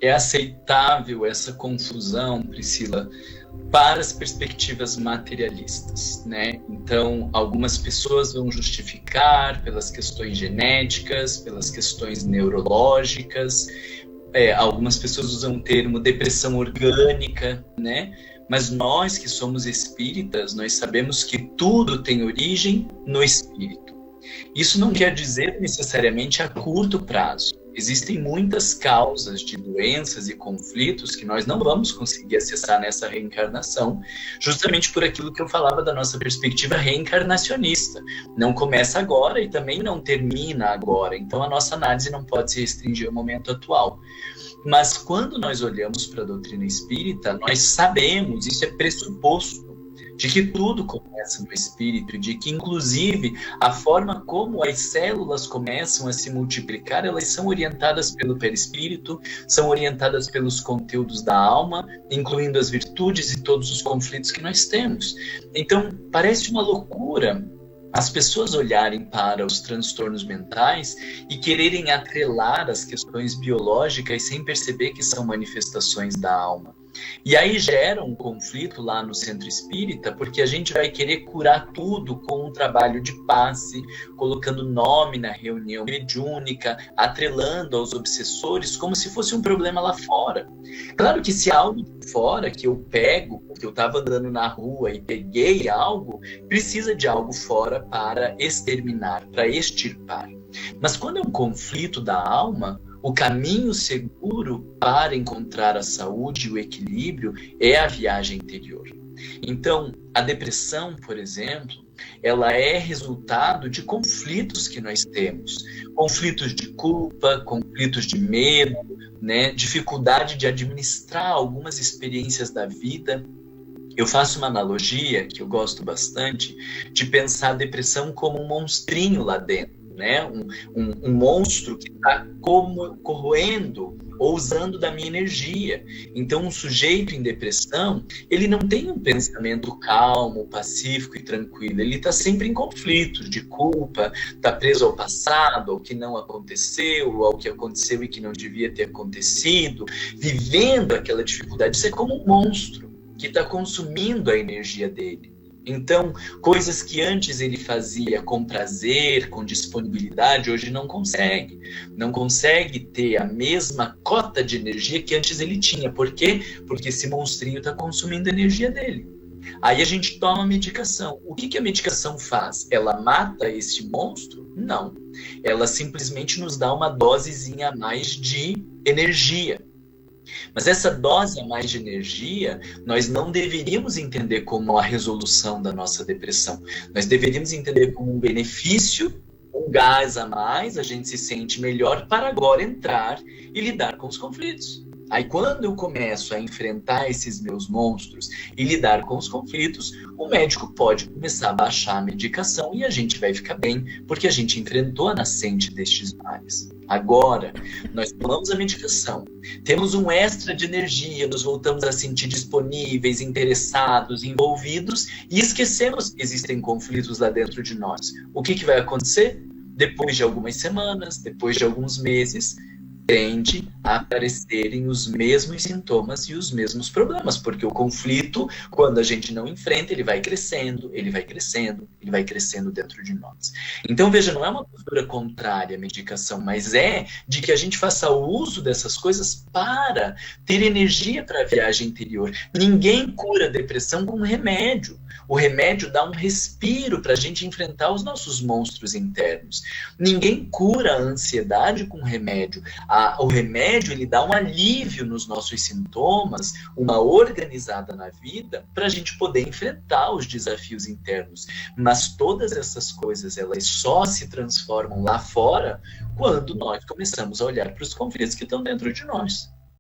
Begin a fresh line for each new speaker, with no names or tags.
é aceitável essa confusão, Priscila, para as perspectivas materialistas, né? Então, algumas pessoas vão justificar pelas questões genéticas, pelas questões neurológicas, algumas pessoas usam o termo depressão orgânica, né? Mas nós que somos espíritas, nós sabemos que tudo tem origem no espírito. Isso não quer dizer necessariamente a curto prazo. Existem muitas causas de doenças e conflitos que nós não vamos conseguir acessar nessa reencarnação, justamente por aquilo que eu falava da nossa perspectiva reencarnacionista. Não começa agora e também não termina agora. Então a nossa análise não pode se restringir ao momento atual. Mas quando nós olhamos para a doutrina espírita, nós sabemos, isso é pressuposto, de que tudo começa no espírito, de que inclusive a forma como as células começam a se multiplicar, elas são orientadas pelo perispírito, são orientadas pelos conteúdos da alma, incluindo as virtudes e todos os conflitos que nós temos. Então, parece uma loucura as pessoas olharem para os transtornos mentais e quererem atrelar as questões biológicas sem perceber que são manifestações da alma. E aí gera um conflito lá no centro espírita, porque a gente vai querer curar tudo com um trabalho de passe, colocando nome na reunião mediúnica, atrelando aos obsessores como se fosse um problema lá fora. Claro que se algo fora que eu pego, porque eu estava andando na rua e peguei algo, precisa de algo fora para exterminar, para extirpar. Mas quando é um conflito da alma, o caminho seguro para encontrar a saúde e o equilíbrio é a viagem interior. Então, a depressão, por exemplo, ela é resultado de conflitos que nós temos. Conflitos de culpa, conflitos de medo, né? Dificuldade de administrar algumas experiências da vida. Eu faço uma analogia, que eu gosto bastante, de pensar a depressão como um monstrinho lá dentro. Né? Um monstro que está corroendo ou usando da minha energia. Então, um sujeito em depressão, ele não tem um pensamento calmo, pacífico e tranquilo. Ele está sempre em conflitos de culpa, está preso ao passado, ao que não aconteceu, ao que aconteceu e que não devia ter acontecido, vivendo aquela dificuldade. Isso é como um monstro que está consumindo a energia dele. Então, coisas que antes ele fazia com prazer, com disponibilidade, hoje não consegue. Não consegue ter a mesma cota de energia que antes ele tinha. Por quê? Porque esse monstrinho está consumindo a energia dele. Aí a gente toma a medicação. O que a medicação faz? Ela mata esse monstro? Não. Ela simplesmente nos dá uma dosezinha a mais de energia. Mas essa dose a mais de energia, nós não deveríamos entender como a resolução da nossa depressão. Nós deveríamos entender como um benefício, um gás a mais, a gente se sente melhor para agora entrar e lidar com os conflitos. Aí quando eu começo a enfrentar esses meus monstros e lidar com os conflitos, o médico pode começar a baixar a medicação e a gente vai ficar bem, porque a gente enfrentou a nascente destes males. Agora, nós tomamos a medicação, temos um extra de energia, nos voltamos a sentir disponíveis, interessados, envolvidos e esquecemos que existem conflitos lá dentro de nós. O que vai acontecer? Depois de algumas semanas, depois de alguns meses, tende a aparecerem os mesmos sintomas e os mesmos problemas, porque o conflito, quando a gente não enfrenta, ele vai crescendo, ele vai crescendo, ele vai crescendo dentro de nós. Então, veja, não é uma postura contrária à medicação, mas é de que a gente faça uso dessas coisas para ter energia para a viagem interior. Ninguém cura a depressão com remédio. O remédio dá um respiro para a gente enfrentar os nossos monstros internos. Ninguém cura a ansiedade com remédio. O remédio ele dá um alívio nos nossos sintomas, uma organizada na vida, para a gente poder enfrentar os desafios internos. Mas todas essas coisas elas só se transformam lá fora quando nós começamos a olhar para os conflitos que estão dentro de nós.